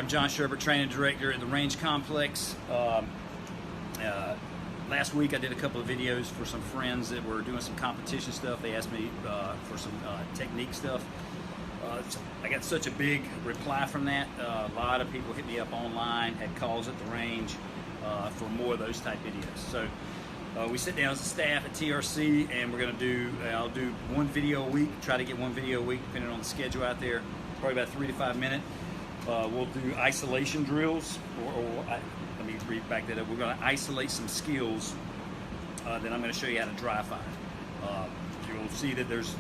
I'm John Sherb, Training Director at the Range Complex. Last week I did a couple of videos for some friends that were doing some competition stuff. They asked me for some technique stuff. I got such a big reply from that. A lot of people hit me up online, had calls at the range for more of those type videos. So we sit down as a staff at TRC, and we're going to do, I'll do one video a week, try to get one video a week depending on the schedule out there, probably about 3 to 5 minutes. We'll do isolation drills, let me read back that up. We're going to isolate some skills that I'm going to show you how to dry fire. You'll see that there's,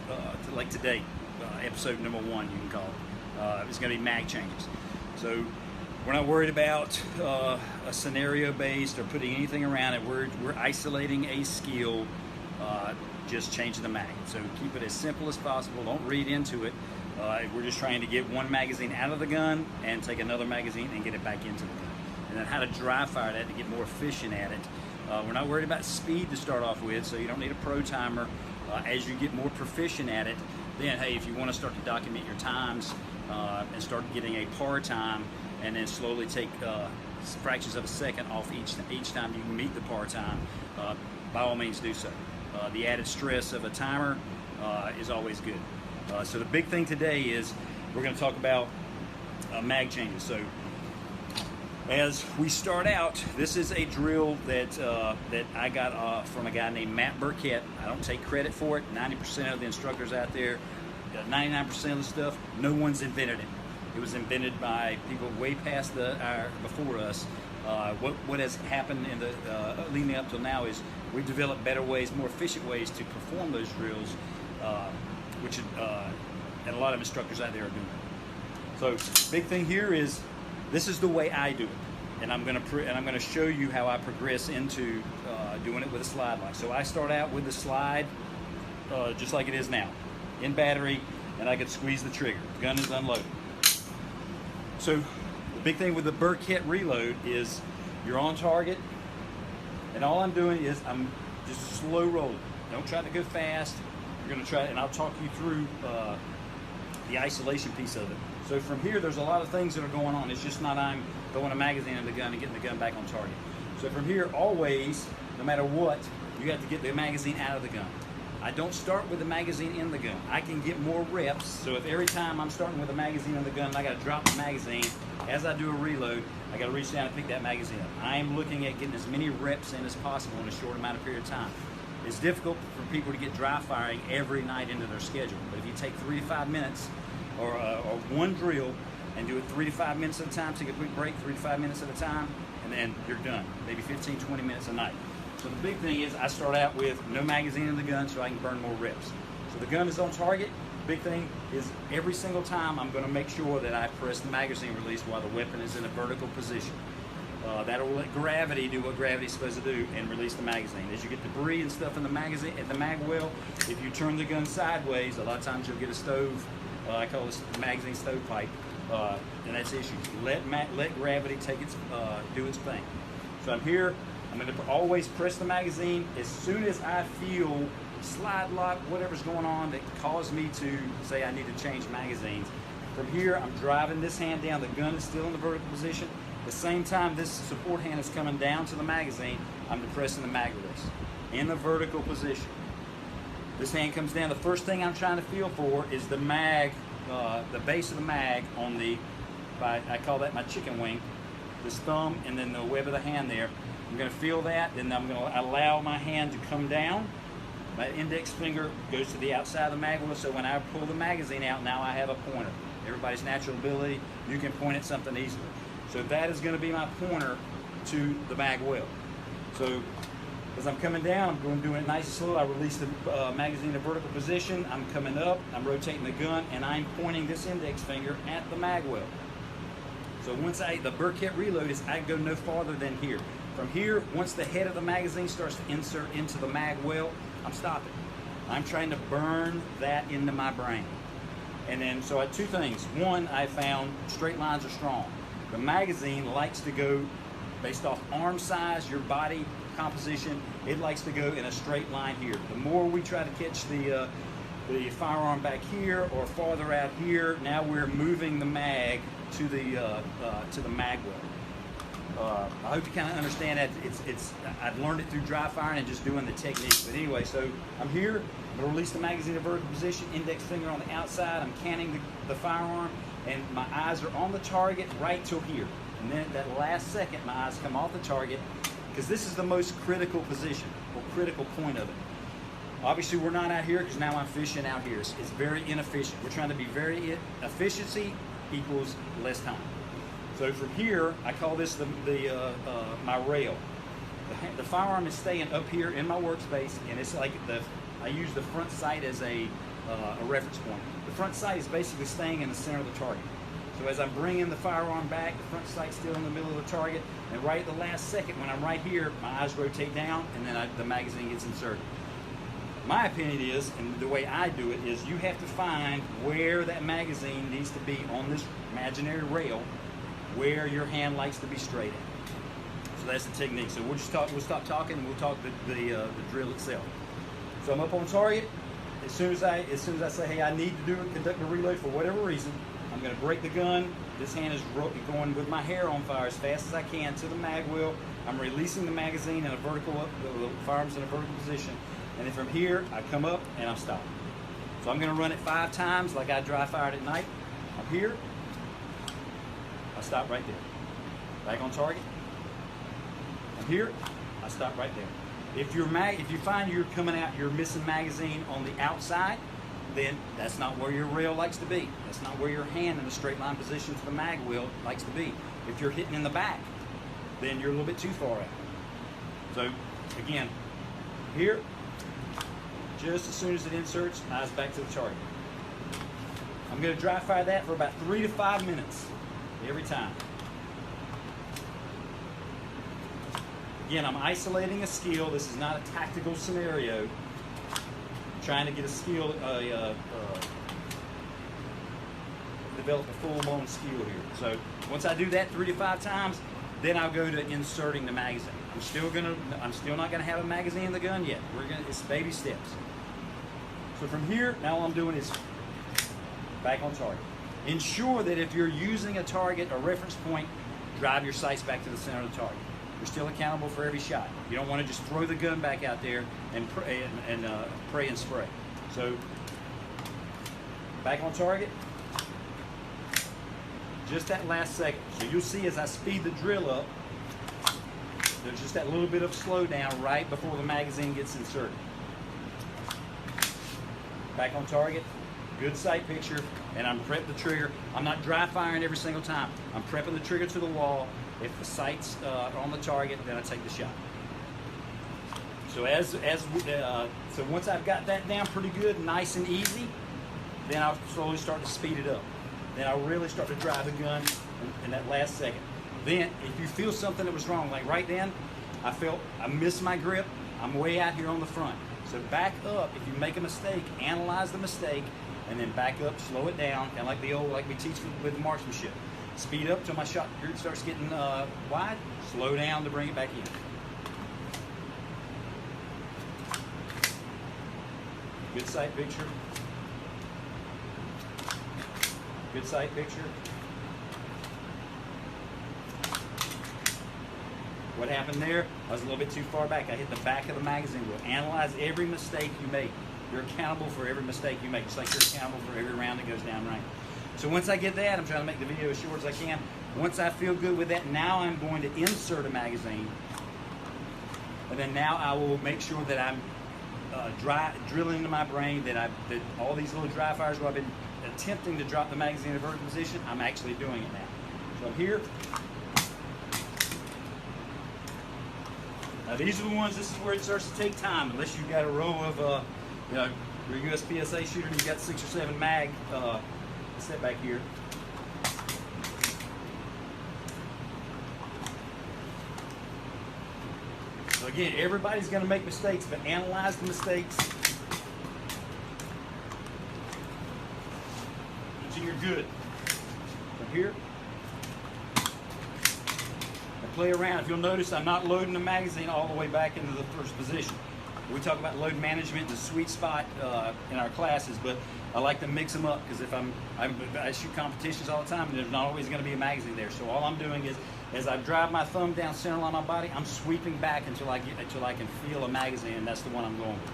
like today, episode number 1 you can call it, it's going to be mag changes. So we're not worried about a scenario based or putting anything around it. We're isolating a skill, just changing the mag. So keep it as simple as possible. Don't read into it. We're just trying to get one magazine out of the gun and take another magazine and get it back into the gun. And then how to dry fire that to get more efficient at it. We're not worried about speed to start off with, so you don't need a pro timer. As you get more proficient at it, then hey, if you want to start to document your times and start getting a par time, and then slowly take fractions of a second off each time you meet the par time, by all means do so. The added stress of a timer is always good. So the big thing today is we're going to talk about mag changes. So as we start out, this is a drill that that I got from a guy named Matt Burkett. I don't take credit for it. 90% of the instructors out there, 99% of the stuff, no one's invented it. It was invented by people way past before us. What has happened in the leading up till now is we've developed better ways, more efficient ways to perform those drills, which and a lot of instructors out there are doing it. So big thing here is this is the way I do it, and I'm going to show you how I progress into doing it with a slide lock. So I start out with the slide just like it is now, in battery, and I can squeeze the trigger. The gun is unloaded. So the big thing with the Burkett reload is you're on target, and all I'm doing is I'm just slow rolling. Don't try to go fast. You're going to try, and I'll talk you through the isolation piece of it. So from here, there's a lot of things that are going on. It's just not I'm throwing a magazine in the gun and getting the gun back on target. So from here, always, no matter what, you have to get the magazine out of the gun. I don't start with the magazine in the gun. I can get more reps. So if every time I'm starting with a magazine in the gun and I got to drop the magazine, as I do a reload, I got to reach down and pick that magazine up. I am looking at getting as many reps in as possible in a short amount of period of time. It's difficult for people to get dry firing every night into their schedule. But if you take 3 to 5 minutes or one drill and do it 3 to 5 minutes at a time, take a quick break, 3 to 5 minutes at a time, and then you're done. Maybe 15, 20 minutes a night. So the big thing is I start out with no magazine in the gun so I can burn more reps. So the gun is on target. Big thing is every single time I'm going to make sure that I press the magazine release while the weapon is in a vertical position. That'll let gravity do what gravity's supposed to do and release the magazine. As you get debris and stuff in the magazine, at the mag well, if you turn the gun sideways, a lot of times you'll get a stove. I call this magazine stovepipe, and that's the issue. Let gravity take its do its thing. So I'm here. I'm going to always press the magazine as soon as I feel slide lock, whatever's going on that caused me to say I need to change magazines. From here, I'm driving this hand down. The gun is still in the vertical position. At the same time, this support hand is coming down to the magazine. I'm depressing the mag release in the vertical position. This hand comes down. The first thing I'm trying to feel for is the mag, the base of the mag on the, I call that my chicken wing, this thumb and then the web of the hand there. I'm going to feel that, then I'm going to allow my hand to come down. My index finger goes to the outside of the mag well, so when I pull the magazine out, now I have a pointer. Everybody's natural ability, you can point at something easily. So that is going to be my pointer to the mag well. So as I'm coming down, I'm going to do it nice and slow. I release the magazine in a vertical position. I'm coming up, I'm rotating the gun, and I'm pointing this index finger at the mag well. So once the Burkett reload is, I go no farther than here. From here, once the head of the magazine starts to insert into the mag well, I'm stopping. I'm trying to burn that into my brain. And then, so I had 2 things. One, I found straight lines are strong. The magazine likes to go based off arm size, your body composition, it likes to go in a straight line here. The more we try to catch the the firearm back here or farther out here, now we're moving the mag to the mag well. I hope you kind of understand that. I've learned it through dry firing and just doing the technique. But anyway, so I'm here. I'm going to release the magazine in vertical position, index finger on the outside. I'm canning the firearm, and my eyes are on the target right till here. And then at that last second, my eyes come off the target, because this is the most critical position or critical point of it. Obviously, we're not out here because now I'm fishing out here. It's very inefficient. We're trying to be very efficiency equals less time. So from here, I call this my rail. The firearm is staying up here in my workspace, and it's like I use the front sight as a reference point. The front sight is basically staying in the center of the target. So as I'm bringing the firearm back, the front sight's still in the middle of the target, and right at the last second, when I'm right here, my eyes rotate down, and then the magazine gets inserted. My opinion is, and the way I do it, is you have to find where that magazine needs to be on this imaginary rail, where your hand likes to be straight at. So that's the technique. So we'll stop talking, and we'll talk the drill itself. So I'm up on target. As soon as I say, hey, I need to conduct a reload for whatever reason, I'm going to break the gun. This hand is going with my hair on fire as fast as I can to the mag wheel. I'm releasing the magazine in a vertical, the firearm's in a vertical position. And then from here, I come up and I'm stopping. So I'm going to run it 5 times like I dry fired at night. I'm here. I stop right there. Back on target. I'm here. I stop right there. If you find you're coming out, you're missing magazine on the outside, then that's not where your rail likes to be. That's not where your hand in a straight line position to the mag wheel likes to be. If you're hitting in the back, then you're a little bit too far out. So again, here, just as soon as it inserts, eyes back to the target. I'm going to dry fire that for about 3 to 5 minutes every time. Again, I'm isolating a skill. This is not a tactical scenario. I'm trying to get a skill, develop a full-blown skill here. So once I do that 3 to 5 times, then I'll go to inserting the magazine. I'm still not gonna have a magazine in the gun yet. It's baby steps. So from here, now all I'm doing is back on target. Ensure that if you're using a target, a reference point, drive your sights back to the center of the target. You're still accountable for every shot. You don't want to just throw the gun back out there and pray and spray. So back on target. Just that last second. So you'll see as I speed the drill up, there's just that little bit of slowdown right before the magazine gets inserted. Back on target, good sight picture, and I'm prepping the trigger. I'm not dry firing every single time. I'm prepping the trigger to the wall. If the sights are on the target, then I take the shot. So so once I've got that down pretty good, nice and easy, then I'll slowly start to speed it up. Then I'll really start to drive the gun in that last second. Then, if you feel something that was wrong, like right then, I missed my grip, I'm way out here on the front. So back up. If you make a mistake, analyze the mistake, and then back up, slow it down, kind of like we teach with marksmanship. Speed up till my shot group starts getting wide, slow down to bring it back in. Good sight picture. Good sight picture. What happened there? I was a little bit too far back. I hit the back of the magazine wheel. Analyze every mistake you make. You're accountable for every mistake you make, just like you're accountable for every round that goes down range. So once I get that, I'm trying to make the video as short as I can. Once I feel good with that, now I'm going to insert a magazine. And then now I will make sure that I'm drilling into my brain that all these little dry fires where I've been attempting to drop the magazine in a vertical position, I'm actually doing it now. So I'm here. Now these are the ones, this is where it starts to take time, unless you've got a row of, you're a USPSA shooter and you've got 6 or 7 mag. Sit back here. So again, everybody's going to make mistakes, but analyze the mistakes until you're good. From here, and play around. If you'll notice, I'm not loading the magazine all the way back into the first position. We talk about load management, the sweet spot in our classes, but I like to mix them up because if I shoot competitions all the time, and there's not always going to be a magazine there. So all I'm doing is, as I drive my thumb down center line of my body, I'm sweeping back until I can feel a magazine, and that's the one I'm going with.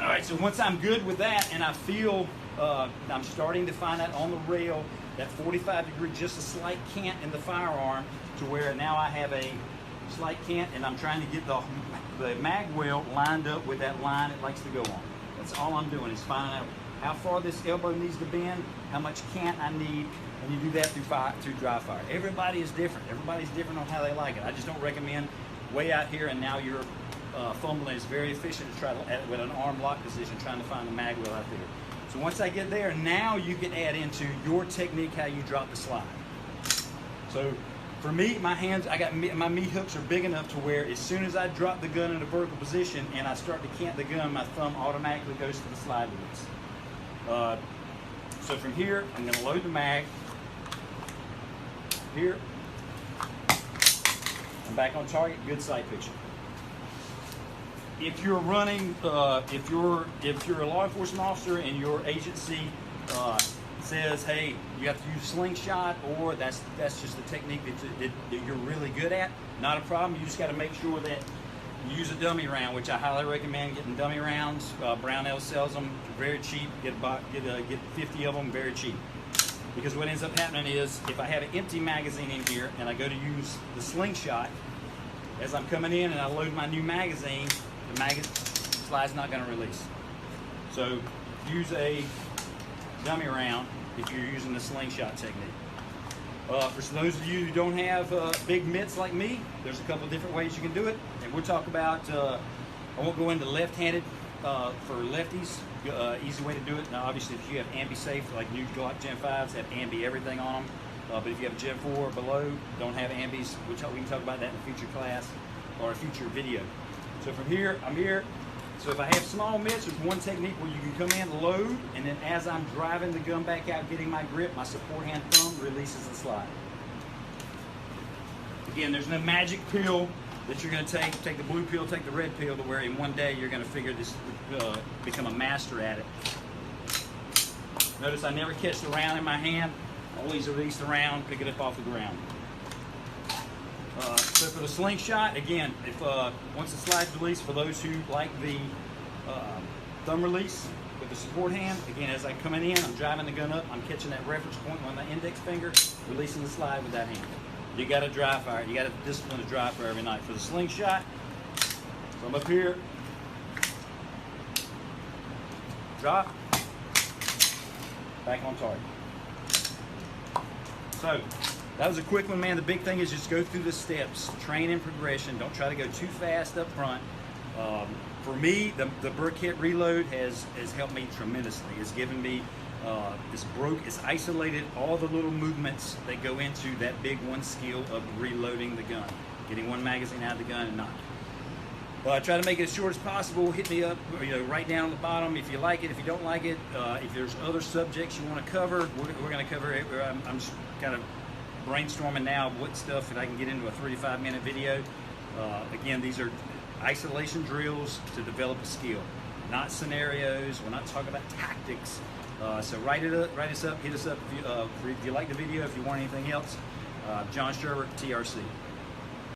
All right, so once I'm good with that, and I feel I'm starting to find that on the rail, that 45 degree, just a slight cant in the firearm, to where now I have a slight cant, and I'm trying to get the mag well lined up with that line it likes to go on. That's all I'm doing, is finding out how far this elbow needs to bend, how much cant I need, and you do that through dry fire. Everybody is different. Everybody's different on how they like it. I just don't recommend way out here and now you're fumbling. It's very efficient to try to, with an arm lock position, trying to find the mag well out there. So once I get there, now you can add into your technique how you drop the slide. So for me, my hands, my meat hooks are big enough to where as soon as I drop the gun in a vertical position and I start to cant the gun, my thumb automatically goes to the slide release. So from here, I'm going to load the mag. Here, I'm back on target. Good sight picture. If you're running, if you're a law enforcement officer and your agency says, hey, you have to use slingshot, or that's just the technique that you're really good at, not a problem. You just got to make sure that you use a dummy round, which I highly recommend getting dummy rounds. Brownell sells them very cheap. Get 50 of them very cheap. Because what ends up happening is, if I have an empty magazine in here and I go to use the slingshot, as I'm coming in and I load my new magazine, the magazine slide's not going to release. So use a dummy round if you're using the slingshot technique. For those of you who don't have big mitts like me, there's a couple of different ways you can do it. And we'll talk about, I won't go into left-handed for lefties, easy way to do it. Now obviously if you have ambi-safe, like new Glock Gen 5s have ambi everything on them. But if you have a Gen 4 or below, don't have ambis, we can talk about that in a future class or a future video. So from here, I'm here. So if I have small mitts, there's one technique where you can come in, load, and then as I'm driving the gun back out, getting my grip, my support hand thumb releases the slide. Again, there's no magic pill that you're going to take the blue pill, take the red pill, to where in one day you're going to figure this, become a master at it. Notice I never catch the round in my hand. I always release the round, pick it up off the ground. So for the slingshot, again, if once the slide's released, for those who like the thumb release with the support hand, again, as I'm coming in, I'm driving the gun up, I'm catching that reference point on the index finger, releasing the slide with that hand. You got to dry fire. You got to discipline to dry fire every night. For the slingshot, so I'm up here, drop, back on target. So that was a quick one, man. The big thing is just go through the steps, train in progression. Don't try to go too fast up front. For me, the Burkett reload has helped me tremendously. It's given me, it's isolated all the little movements that go into that big one skill of reloading the gun, getting one magazine out of the gun and not. I try to make it as short as possible. Hit me up, right down on the bottom if you like it. If you don't like it, if there's other subjects you want to cover, we're going to cover it. I'm just kind of brainstorming now of what stuff that I can get into a 3 to 5 minute video. Again, these are isolation drills to develop a skill, not scenarios. We're not talking about tactics. So write us up, hit us up if you like the video. If you want anything else, John Sherb, TRC.